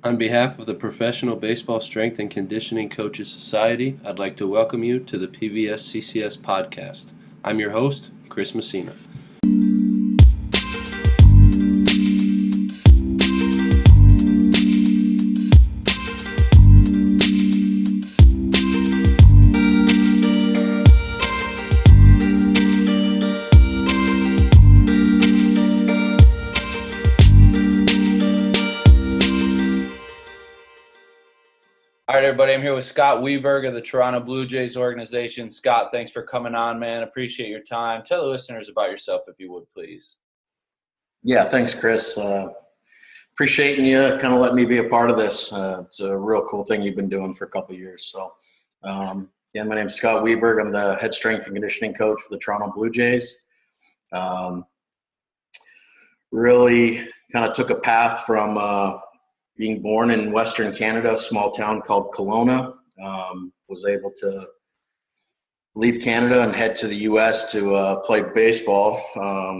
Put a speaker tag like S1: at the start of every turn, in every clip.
S1: On behalf of the Professional Baseball Strength and Conditioning Coaches Society, I'd like to welcome you to the PBSCCS Podcast. I'm your host, Chris Messina. All right, everybody, I'm here with Scott Weberg of the Toronto Blue Jays organization. Scott, thanks for coming on, man. Appreciate your time. Tell the listeners about yourself, if you would, please.
S2: Yeah, thanks, Chris. Appreciating you kind of letting me be a part of this. It's a real cool thing you've been doing for a couple of years. So, my name's Scott Weberg. I'm the head strength and conditioning coach for the Toronto Blue Jays. Really kind of took a path from being born in Western Canada, a small town called Kelowna. Was able to leave Canada and head to the U.S. to play baseball.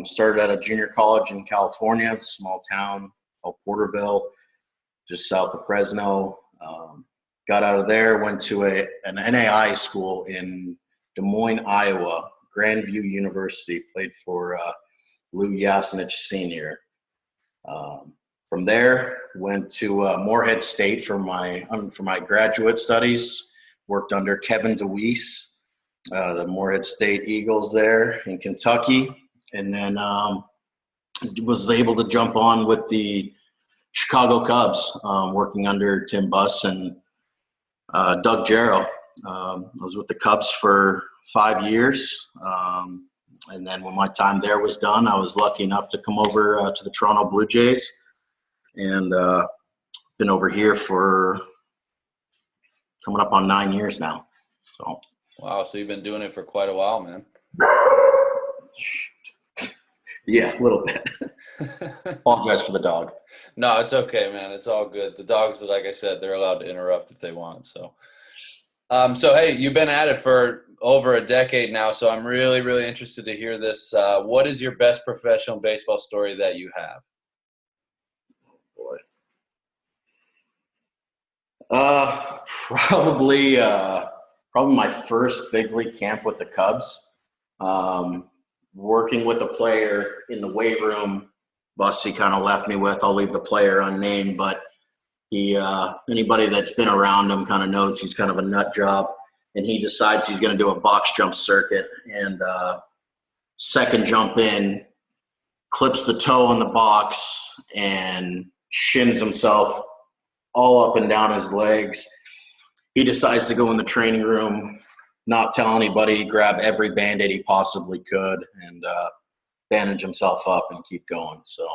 S2: Started at a junior college in California, a small town called Porterville, just south of Fresno. Got out of there, went to an NAI school in Des Moines, Iowa, Grandview University, played for Lou Yasinich Sr. From there, went to Moorhead State for my graduate studies. Worked under Kevin DeWeese, the Moorhead State Eagles there in Kentucky, and then was able to jump on with the Chicago Cubs, working under Tim Buss and Doug Jarrow. I was with the Cubs for 5 years, and then when my time there was done, I was lucky enough to come over to the Toronto Blue Jays. And been over here for coming up on 9 years now. So
S1: Wow, so you've been doing it for quite a while, man.
S2: Yeah, a little bit. Apologize for the dog.
S1: No, it's okay, man. It's all good. The dogs, like I said, they're allowed to interrupt if they want. So hey, you've been at it for over a decade now, so I'm really, really interested to hear this. What is your best professional baseball story that you have?
S2: Probably my first big league camp with the Cubs. Working with a player in the weight room. Bussy kind of left me with. I'll leave the player unnamed, but he anybody that's been around him kind of knows he's kind of a nut job. And he decides he's going to do a box jump circuit, and second jump in, clips the toe in the box, and shins himself all up and down his legs. He decides to go in the training room, not tell anybody, grab every Band-Aid he possibly could, and bandage himself up and keep going. So.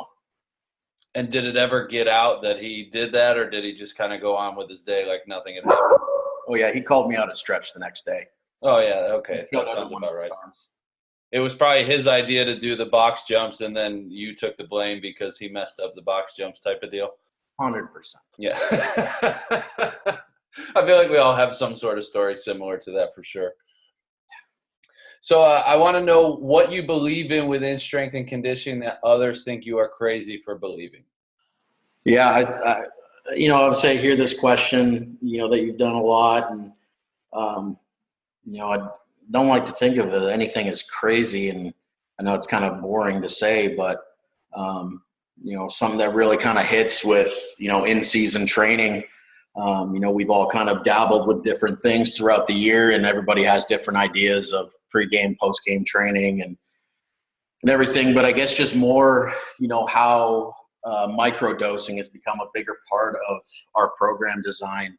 S1: And did it ever get out that he did that, or did he just kind of go on with his day like nothing had happened?
S2: Oh, yeah, he called me out at stretch the next day.
S1: Oh, yeah, okay. That sounds about right. It was probably his idea to do the box jumps, and then you took the blame because he messed up the box jumps type of deal?
S2: 100%.
S1: Yeah. I feel like we all have some sort of story similar to that for sure. So I want to know what you believe in within strength and conditioning that others think you are crazy for believing.
S2: Yeah, I would say hear this question, that you've done a lot. And, I don't like to think of it, anything as crazy. And I know it's kind of boring to say, but, something that really kind of hits with, in-season training. We've all kind of dabbled with different things throughout the year, and everybody has different ideas of pre-game, post-game training and everything. But I guess just more, how microdosing has become a bigger part of our program design,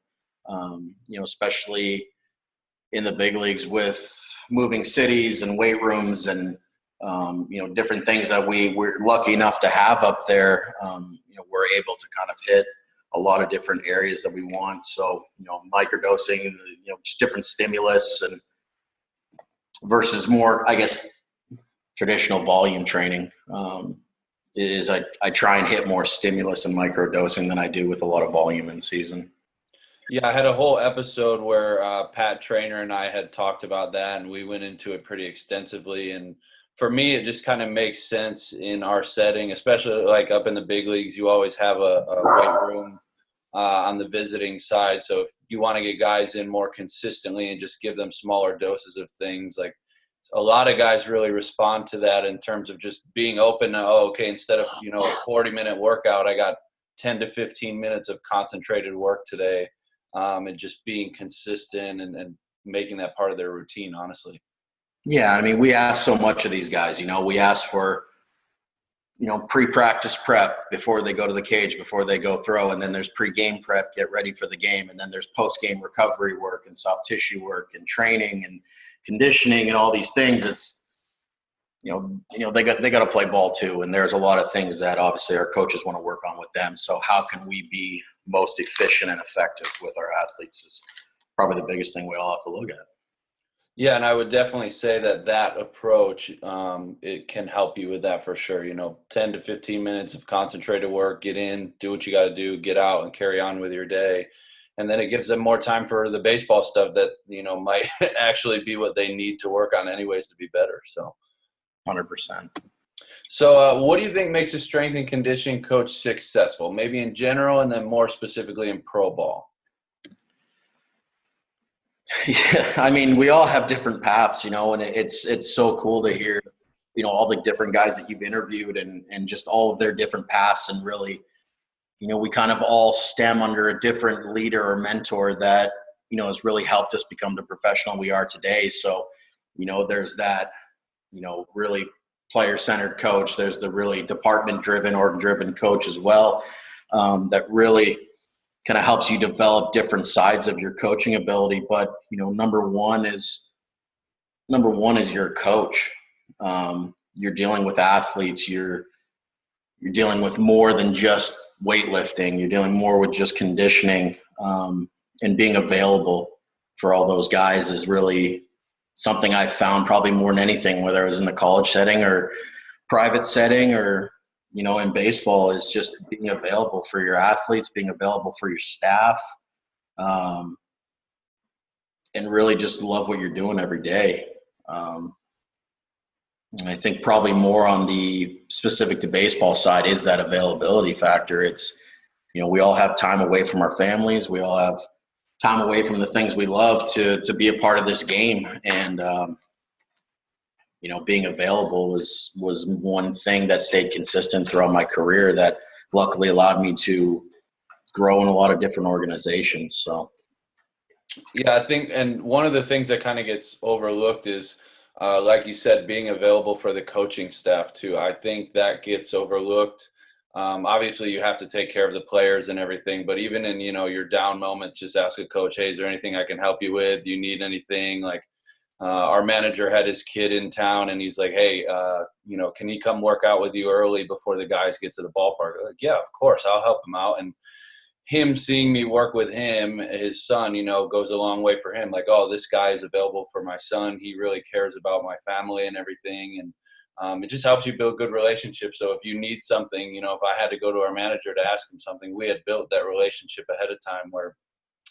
S2: especially in the big leagues with moving cities and weight rooms and, different things that we're lucky enough to have up there. We're able to kind of hit a lot of different areas that we want. So, microdosing, just different stimulus and versus more, I guess, traditional volume training is I try and hit more stimulus and microdosing than I do with a lot of volume in season.
S1: Yeah, I had a whole episode where Pat Trainer and I had talked about that, and we went into it pretty extensively. And for me, it just kind of makes sense in our setting, especially like up in the big leagues. You always have a weight room on the visiting side. So if you want to get guys in more consistently and just give them smaller doses of things, like a lot of guys really respond to that in terms of just being open to, okay, instead of, a 40-minute workout, I got 10 to 15 minutes of concentrated work today, and just being consistent and making that part of their routine, honestly.
S2: Yeah, I mean, we ask so much of these guys. We ask for, pre-practice prep before they go to the cage, before they go throw, and then there's pre-game prep, get ready for the game, and then there's post-game recovery work and soft tissue work and training and conditioning and all these things. It's they got to play ball too, and there's a lot of things that obviously our coaches want to work on with them. So how can we be most efficient and effective with our athletes is probably the biggest thing we all have to look at.
S1: Yeah, and I would definitely say that approach, it can help you with that for sure. 10 to 15 minutes of concentrated work, get in, do what you got to do, get out and carry on with your day. And then it gives them more time for the baseball stuff that, might actually be what they need to work on anyways to be better. So
S2: 100%.
S1: So what do you think makes a strength and conditioning coach successful? Maybe in general and then more specifically in pro ball.
S2: Yeah, I mean, we all have different paths, and it's so cool to hear, all the different guys that you've interviewed and just all of their different paths. And really, we kind of all stem under a different leader or mentor that, has really helped us become the professional we are today. So, there's that, really player-centered coach. There's the really department-driven, org-driven coach as well, that really kind of helps you develop different sides of your coaching ability. But, number one is your coach. You're dealing with athletes. You're dealing with more than just weightlifting. You're dealing more with just conditioning, and being available for all those guys is really something I found probably more than anything, whether it was in the college setting or private setting or, in baseball, is just being available for your athletes, being available for your staff, and really just love what you're doing every day. I think probably more on the specific to baseball side is that availability factor. It's, we all have time away from our families. We all have time away from the things we love to be a part of this game. And, being available was one thing that stayed consistent throughout my career that luckily allowed me to grow in a lot of different organizations. So,
S1: yeah, I think, and one of the things that kind of gets overlooked is, like you said, being available for the coaching staff too. I think that gets overlooked. Obviously you have to take care of the players and everything, but even in, your down moments, just ask a coach, hey, is there anything I can help you with? Do you need anything? Like, our manager had his kid in town and he's like, hey, can he come work out with you early before the guys get to the ballpark? Like, yeah, of course, I'll help him out. And him seeing me work with him, his son, goes a long way for him. Like, oh, this guy is available for my son. He really cares about my family and everything. And it just helps you build good relationships. So if you need something, if I had to go to our manager to ask him something, we had built that relationship ahead of time where,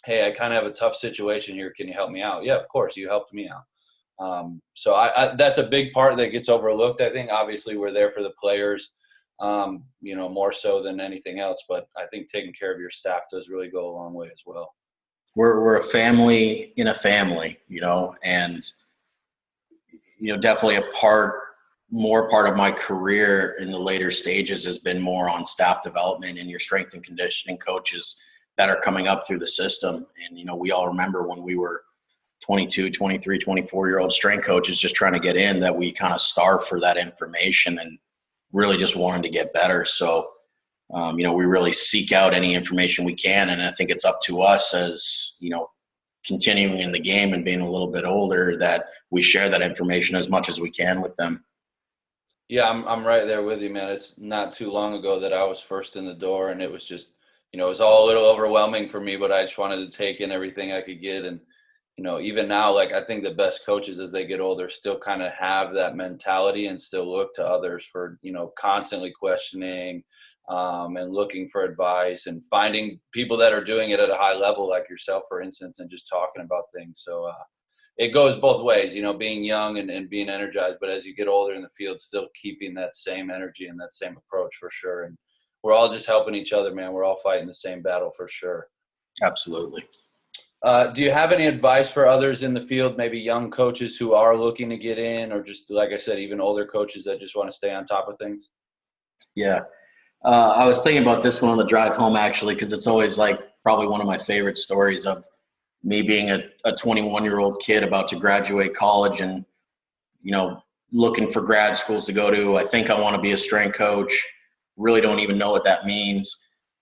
S1: hey, I kind of have a tough situation here. Can you help me out? Yeah, of course. You helped me out. So I that's a big part that gets overlooked. I think obviously we're there for the players, more so than anything else, but I think taking care of your staff does really go a long way as well.
S2: We're a family in a family, and, definitely more part of my career in the later stages has been more on staff development and your strength and conditioning coaches that are coming up through the system. And, we all remember when we were 22, 23, 24-year-old strength coaches just trying to get in, that we kind of starved for that information and really just wanted to get better. So, we really seek out any information we can. And I think it's up to us as, continuing in the game and being a little bit older, that we share that information as much as we can with them.
S1: Yeah, I'm right there with you, man. It's not too long ago that I was first in the door, and it was just, it was all a little overwhelming for me, but I just wanted to take in everything I could get. And, even now, like, I think the best coaches as they get older still kind of have that mentality and still look to others for, constantly questioning, and looking for advice and finding people that are doing it at a high level, like yourself, for instance, and just talking about things. So, it goes both ways, being young and being energized, but as you get older in the field, still keeping that same energy and that same approach for sure. And we're all just helping each other, man. We're all fighting the same battle for sure.
S2: Absolutely.
S1: Do you have any advice for others in the field, maybe young coaches who are looking to get in, or just, like I said, even older coaches that just want to stay on top of things?
S2: Yeah. I was thinking about this one on the drive home, actually, because it's always like probably one of my favorite stories of me being a 21-year-old kid about to graduate college and, looking for grad schools to go to. I think I want to be a strength coach. Really don't even know what that means.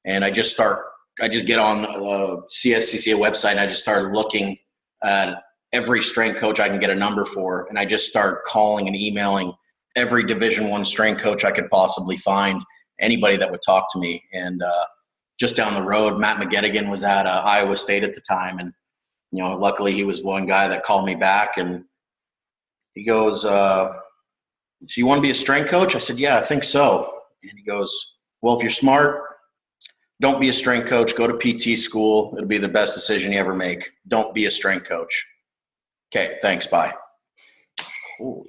S2: And I just get on the CSCCA website and I just started looking at every strength coach I can get a number for. And I just start calling and emailing every Division I strength coach I could possibly find, anybody that would talk to me. And just down the road, Matt McGettigan was at Iowa State at the time. And, luckily he was one guy that called me back and he goes, so you want to be a strength coach? I said, yeah, I think so. And he goes, well, if you're smart, don't be a strength coach. Go to PT school. It'll be the best decision you ever make. Don't be a strength coach. Okay, thanks, bye. Ooh.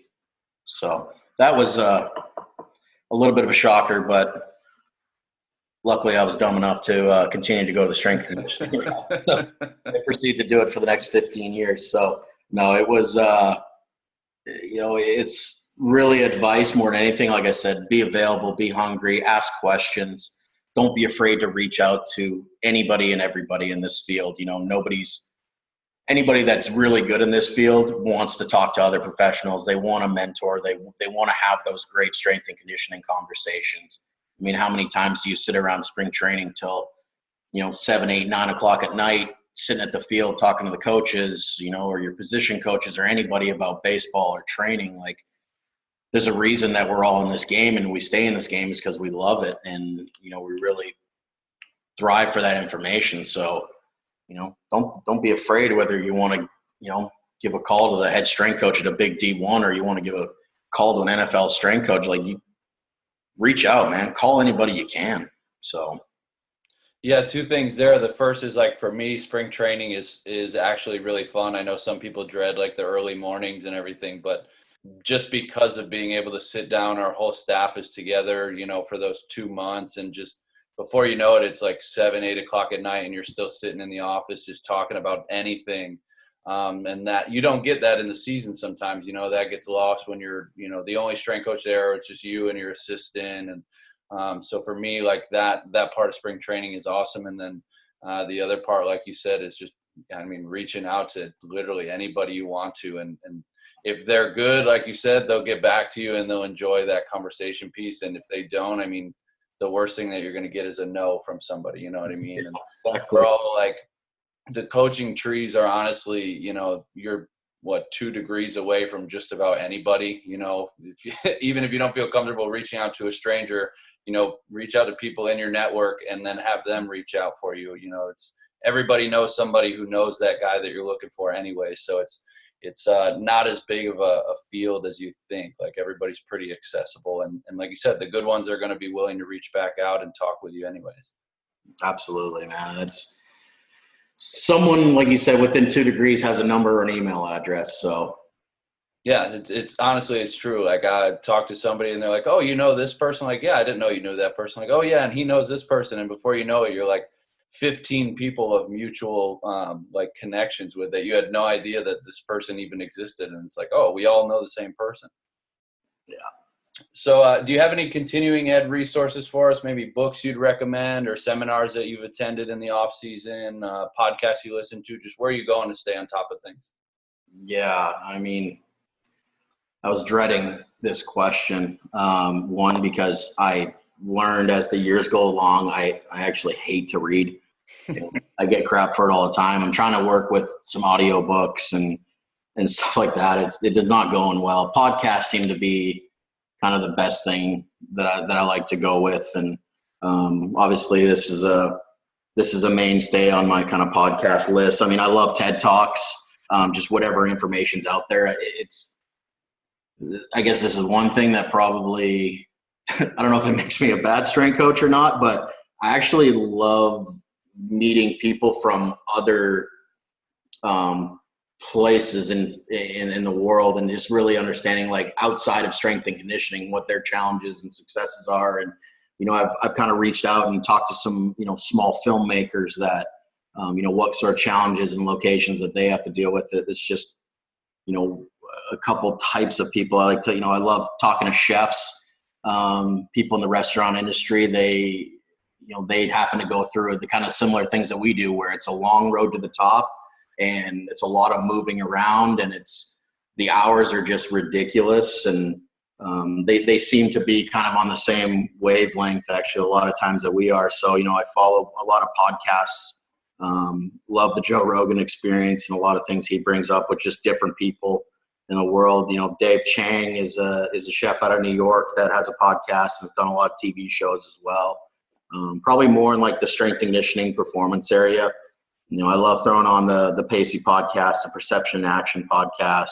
S2: So that was a little bit of a shocker, but luckily I was dumb enough to continue to go to the strength conditioning. So I proceeded to do it for the next 15 years. So, no, it was it's really advice more than anything. Like I said, be available, be hungry, ask questions. Don't be afraid to reach out to anybody and everybody in this field. Anybody that's really good in this field wants to talk to other professionals. They want to mentor. They want to have those great strength and conditioning conversations. I mean, how many times do you sit around spring training till, 7, 8, 9 o'clock at night, sitting at the field talking to the coaches, or your position coaches or anybody about baseball or training? Like, there's a reason that we're all in this game and we stay in this game is because we love it. And, we really thrive for that information. So, don't be afraid whether you want to, give a call to the head strength coach at a big D1 or you want to give a call to an NFL strength coach. Like, you reach out, man, call anybody you can. So.
S1: Yeah, two things there. The first is, like, for me, spring training is actually really fun. I know some people dread like the early mornings and everything, but just because of being able to sit down, our whole staff is together, for those 2 months, and just before you know it, it's like 7, 8 o'clock at night and you're still sitting in the office just talking about anything. And that you don't get that in the season sometimes, that gets lost when you're, the only strength coach there, or it's just you and your assistant. And so for me, like that part of spring training is awesome. And then the other part, like you said, is just, reaching out to literally anybody you want to. And if they're good, like you said, they'll get back to you and they'll enjoy that conversation piece. And if they don't, the worst thing that you're going to get is a no from somebody, you know what I mean? And
S2: Exactly.
S1: we're all like, the coaching trees are honestly, you're 2 degrees away from just about anybody, even if you don't feel comfortable reaching out to a stranger, reach out to people in your network and then have them reach out for you. It's everybody knows somebody who knows that guy that you're looking for anyway. So it's not as big of a field as you think. Like, everybody's pretty accessible. And like you said, the good ones are going to be willing to reach back out and talk with you anyways.
S2: Absolutely, man. It's someone, like you said, within 2 degrees has a number or an email address. So
S1: yeah, it's honestly, it's true. Like, I talked to somebody and they're like, oh, this person? Like, yeah, I didn't know you knew that person. Like, oh yeah, and he knows this person. And before you know it, you're like 15 people of mutual like connections with that you had no idea that this person even existed. And it's like, oh, we all know the same person.
S2: Yeah.
S1: So do you have any continuing ed resources for us? Maybe books you'd recommend or seminars that you've attended in the off season, podcasts you listen to? Just where are you going to stay on top of things?
S2: Yeah. I was dreading this question. One, because I learned as the years go along, I actually hate to read. I get crap for it all the time. I'm trying to work with some audio books and stuff like that. It did not going well. Podcasts seem to be kind of the best thing that I like to go with. And obviously this is a mainstay on my kind of podcast list. I love TED Talks, just whatever information's out there. I guess this is one thing that probably, I don't know if it makes me a bad strength coach or not, but I actually love meeting people from other places in the world and just really understanding, like, outside of strength and conditioning, what their challenges and successes are and I've kind of reached out and talked to some, small filmmakers that, what sort of challenges and locations that they have to deal with. It's just, a couple types of people. I love talking to chefs, people in the restaurant industry. They'd happen to go through the kind of similar things that we do, where it's a long road to the top and it's a lot of moving around, and the hours are just ridiculous. And they seem to be kind of on the same wavelength, actually, a lot of times that we are. So, I follow a lot of podcasts, love the Joe Rogan Experience and a lot of things he brings up with just different people in the world. Dave Chang is a chef out of New York that has a podcast and has done a lot of TV shows as well. Probably more in like the strength and conditioning performance area. I love throwing on the Pacey podcast, the Perception and Action podcast.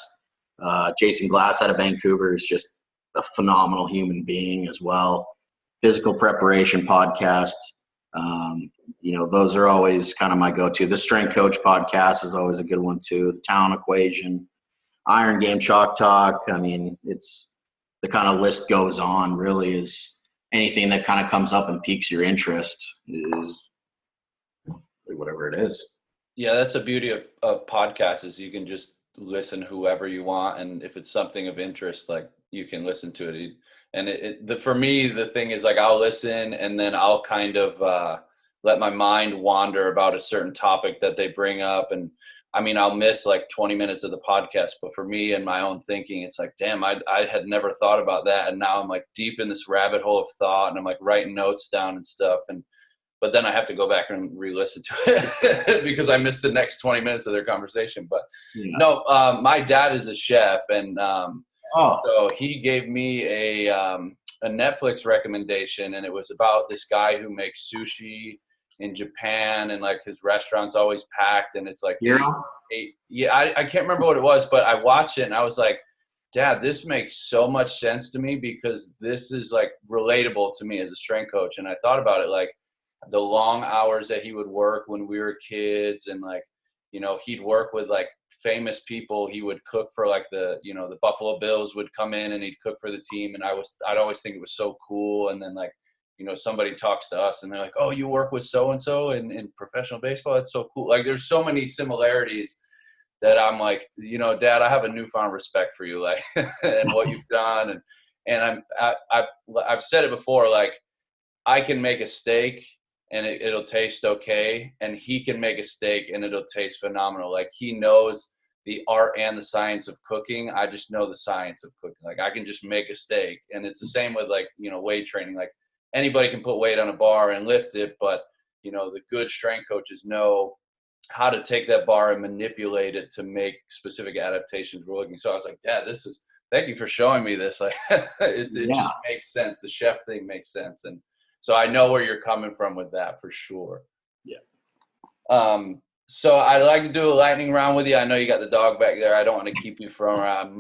S2: Jason Glass out of Vancouver is just a phenomenal human being as well. Physical Preparation podcast. Those are always kind of my go-to. The Strength Coach podcast is always a good one too. The Talent Equation, Iron Game Chalk Talk. I mean, it's the kind of list goes on. Really, is anything that kind of comes up and piques your interest is whatever it is.
S1: Yeah, that's the beauty of podcasts, is you can just listen whoever you want, and if it's something of interest, like, you can listen to it. And for me, the thing is, like, I'll listen and then I'll kind of let my mind wander about a certain topic that they bring up. And I mean, I'll miss like 20 minutes of the podcast, but for me and my own thinking, it's like, damn, I had never thought about that. And now I'm like deep in this rabbit hole of thought, and I'm like writing notes down and stuff. But then I have to go back and re-listen to it because I missed the next 20 minutes of their conversation. But no, my dad is a chef, and so he gave me a Netflix recommendation, and it was about this guy who makes sushi in Japan, and like his restaurant's always packed, and it's like I can't remember what it was, but I watched it and I was like, Dad, this makes so much sense to me, because this is like relatable to me as a strength coach. And I thought about it, like the long hours that he would work when we were kids, and like, he'd work with like famous people. He would cook for like the Buffalo Bills would come in and he'd cook for the team. And I'd always think it was so cool. And then like, somebody talks to us and they're like, oh, you work with so-and-so in professional baseball. That's so cool. Like, there's so many similarities that I'm like, Dad, I have a newfound respect for you, like, and what you've done. And I've said it before, like, I can make a steak and it'll taste okay, and he can make a steak and it'll taste phenomenal. Like, he knows the art and the science of cooking. I just know the science of cooking. Like, I can just make a steak. And it's the same with like, weight training. Like, anybody can put weight on a bar and lift it, but the good strength coaches know how to take that bar and manipulate it to make specific adaptations we're looking. So I was like, Dad, thank you for showing me this. Like, it just makes sense. The chef thing makes sense. And so I know where you're coming from with that for sure. Yeah. So I'd like to do a lightning round with you. I know you got the dog back there. I don't want to keep you from her.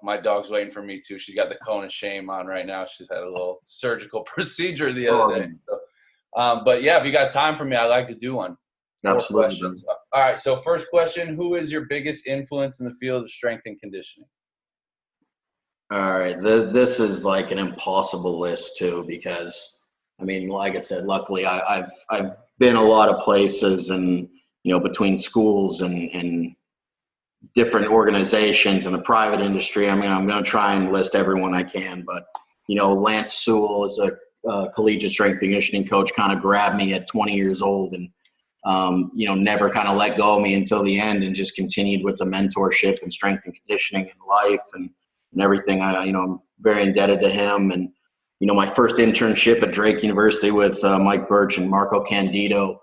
S1: My dog's waiting for me too. She's got the cone of shame on right now. She's had a little surgical procedure the other day. So, but yeah, if you got time for me, I'd like to do one.
S2: Absolutely.
S1: All right. So first question, who is your biggest influence in the field of strength and conditioning?
S2: All right. This is like an impossible list too, because I mean, like I said, luckily I've been a lot of places, and, between schools and different organizations in the private industry. I mean, I'm going to try and list everyone I can, but, Lance Sewell is a collegiate strength and conditioning coach, kind of grabbed me at 20 years old and, never kind of let go of me until the end, and just continued with the mentorship and strength and conditioning in life and everything. I'm very indebted to him. And, my first internship at Drake University with Mike Birch and Marco Candido.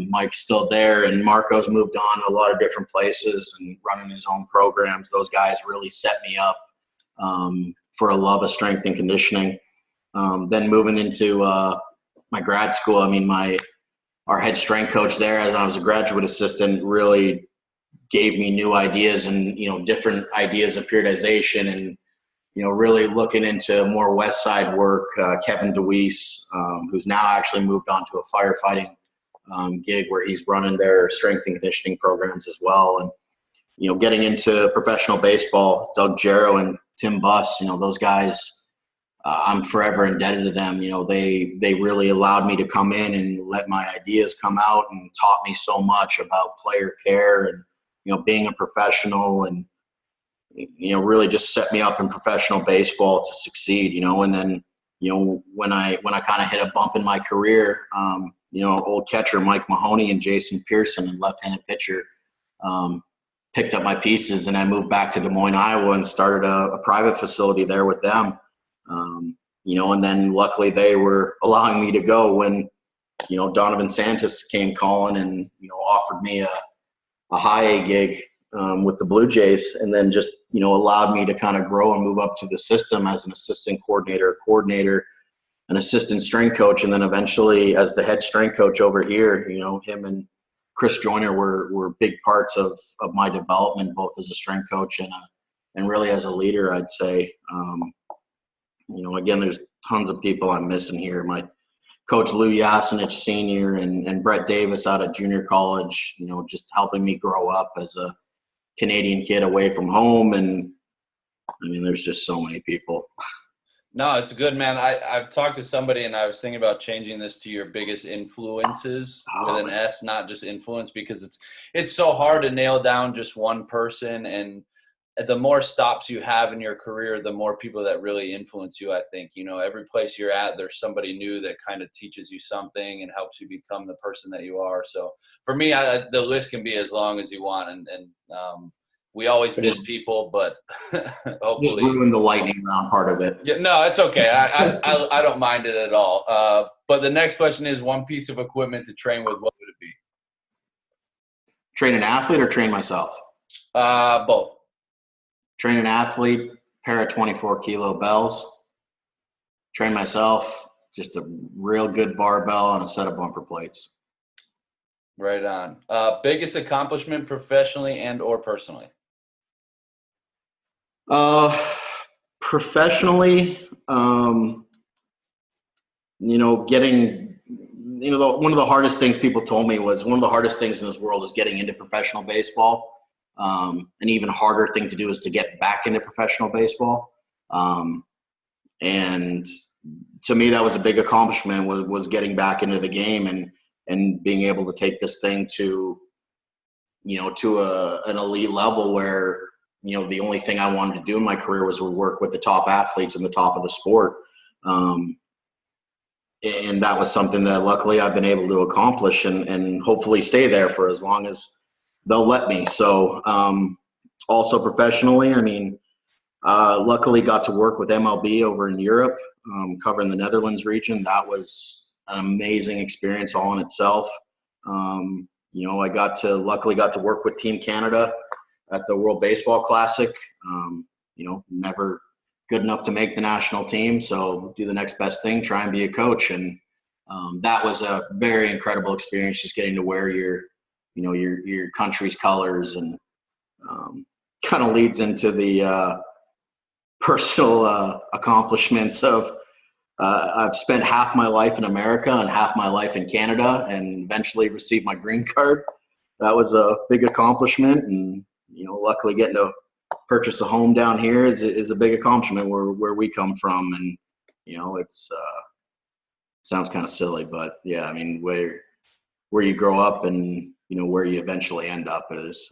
S2: Mike's still there, and Marco's moved on to a lot of different places and running his own programs. Those guys really set me up for a love of strength and conditioning. Then moving into my grad school, I mean, our head strength coach there, as I was a graduate assistant, really gave me new ideas and, different ideas of periodization and, really looking into more West Side work. Kevin DeWeese, who's now actually moved on to a firefighting gig where he's running their strength and conditioning programs as well. And, getting into professional baseball, Doug Jarrow and Tim Buss, those guys I'm forever indebted to them. You know, they really allowed me to come in and let my ideas come out and taught me so much about player care and, you know, being a professional and, you know, really just set me up in professional baseball to succeed, you know. And then, you know, when I kind of hit a bump in my career, you know, old catcher Mike Mahoney and Jason Pearson and left-handed pitcher picked up my pieces, and I moved back to Des Moines, Iowa, and started a private facility there with them. You know, and then luckily they were allowing me to go when, you know, Donovan Santos came calling and, you know, offered me a high A gig with the Blue Jays, and then just, you know, allowed me to kind of grow and move up to the system as an assistant coordinator, an assistant strength coach, and then eventually as the head strength coach over here. You know, him and Chris Joyner were big parts of my development, both as a strength coach and really as a leader, I'd say. You know, again, there's tons of people I'm missing here. My coach Lou Yasinich Sr. and Brett Davis out of junior college, you know, just helping me grow up as a Canadian kid away from home. And I mean, there's just so many people.
S1: No, it's good, man. I've talked to somebody and I was thinking about changing this to your biggest influences with an S, not just influence, because it's so hard to nail down just one person. And the more stops you have in your career, the more people that really influence you, I think. You know, every place you're at, there's somebody new that kind of teaches you something and helps you become the person that you are. So for me, the list can be as long as you want. And we always miss people, but hopefully.
S2: Just ruin the lightning round part of it.
S1: Yeah, no, it's okay. I don't mind it at all. But the next question is, one piece of equipment to train with, what would it be?
S2: Train an athlete or train myself?
S1: Both.
S2: Train an athlete, pair of 24-kilo bells. Train myself, just a real good barbell and a set of bumper plates.
S1: Right on. Biggest accomplishment professionally and or personally?
S2: Professionally, you know, one of the hardest things people told me was one of the hardest things in this world is getting into professional baseball. An even harder thing to do is to get back into professional baseball. And to me, that was a big accomplishment, was getting back into the game and being able to take this thing to, you know, to an elite level where, you know, the only thing I wanted to do in my career was work with the top athletes and the top of the sport. And that was something that luckily I've been able to accomplish and hopefully stay there for as long as they'll let me. So also professionally, I mean, luckily got to work with MLB over in Europe, covering the Netherlands region. That was an amazing experience all in itself. You know, I luckily got to work with Team Canada at the World Baseball Classic. You know, never good enough to make the national team, so do the next best thing, try and be a coach. And that was a very incredible experience, just getting to wear your country's colors, and kind of leads into the personal accomplishments of I've spent half my life in America and half my life in Canada, and eventually received my green card. That was a big accomplishment, and, you know, luckily getting to purchase a home down here is a big accomplishment where we come from. And, you know, it's sounds kind of silly, but yeah, I mean, where you grow up and, you know, where you eventually end up is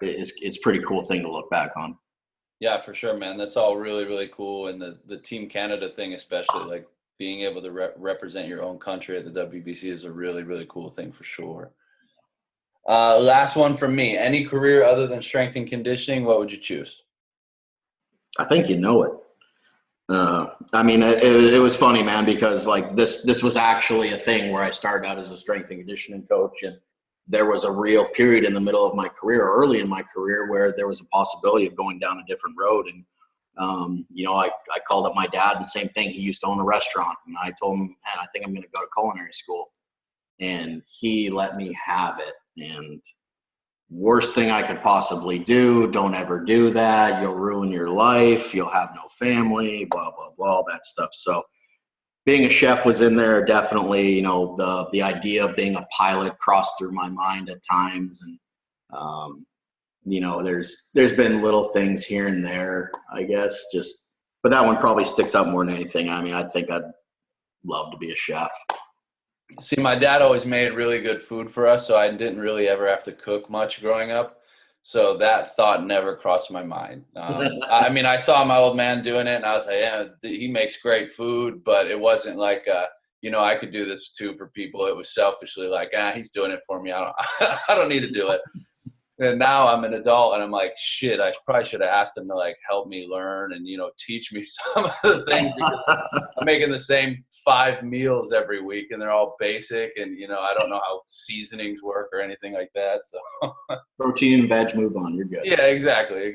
S2: it's a pretty cool thing to look back on.
S1: Yeah, for sure, man. That's all really, really cool. And the Team Canada thing, especially, like being able to represent your own country at the WBC is a really, really cool thing for sure. Last one from me. Any career other than strength and conditioning, what would you choose?
S2: I think you know it. I mean, it was funny, man, because like this was actually a thing where I started out as a strength and conditioning coach, and there was a real period in the middle of my career, early in my career, where there was a possibility of going down a different road. And, you know, I called up my dad, and same thing. He used to own a restaurant, and I told him, man, I think I'm going to go to culinary school. And he let me have it. And worst thing I could possibly do, don't ever do that. You'll ruin your life. You'll have no family, blah, blah, blah, all that stuff. So being a chef was in there, definitely. You know, the idea of being a pilot crossed through my mind at times. And, you know, there's been little things here and there, I guess, But that one probably sticks out more than anything. I mean, I think I'd love to be a chef.
S1: See, my dad always made really good food for us, so I didn't really ever have to cook much growing up. So that thought never crossed my mind. I mean, I saw my old man doing it, and I was like, yeah, he makes great food, but it wasn't like, I could do this too for people. It was selfishly like, he's doing it for me. I don't need to do it. And now I'm an adult, and I'm like, shit, I probably should have asked him to like help me learn and, teach me some of the things, because I'm making the same 5 meals every week, and they're all basic, and, I don't know how seasonings work or anything like that. So
S2: Protein and veg, move on. You're good.
S1: yeah, exactly.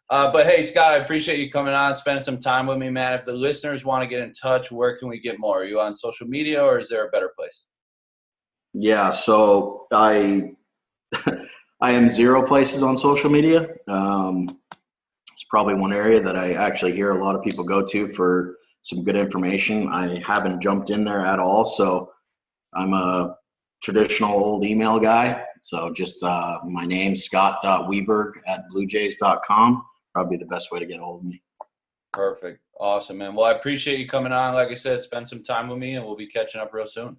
S1: But hey, Scott, I appreciate you coming on, spending some time with me, man. If the listeners want to get in touch, where can we get more? Are you on social media, or is there a better place?
S2: Yeah, so I am 0 places on social media. It's probably one area that I actually hear a lot of people go to for some good information. I haven't jumped in there at all, so I'm a traditional old email guy. So just my name, scott.weberg@bluejays.com, probably the best way to get a hold of me.
S1: Perfect. Awesome, man. Well, I appreciate you coming on. Like I said, spend some time with me, and we'll be catching up real soon.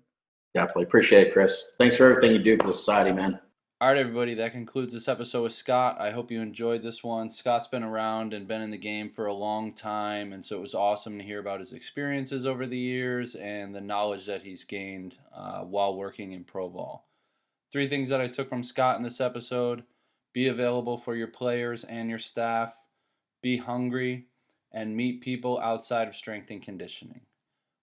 S2: Definitely. Appreciate it, Chris. Thanks for everything you do for the society, man.
S1: All right, everybody, that concludes this episode with Scott. I hope you enjoyed this one. Scott's been around and been in the game for a long time, and so it was awesome to hear about his experiences over the years and the knowledge that he's gained while working in pro ball. 3 things that I took from Scott in this episode: be available for your players and your staff, be hungry, and meet people outside of strength and conditioning.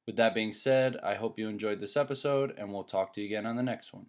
S1: With that being said, I hope you enjoyed this episode, and we'll talk to you again on the next one.